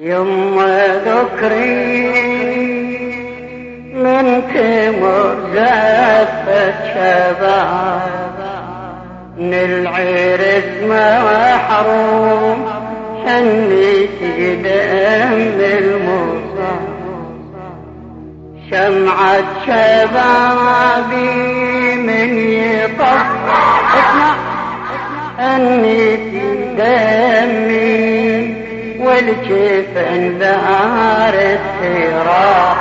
يما ذكري من تمر زفت شباب من العرس محروم حنيتي دم المصاب شمعة شبابي من يطف اسمع حنيتي دمي والجفن ذار السراح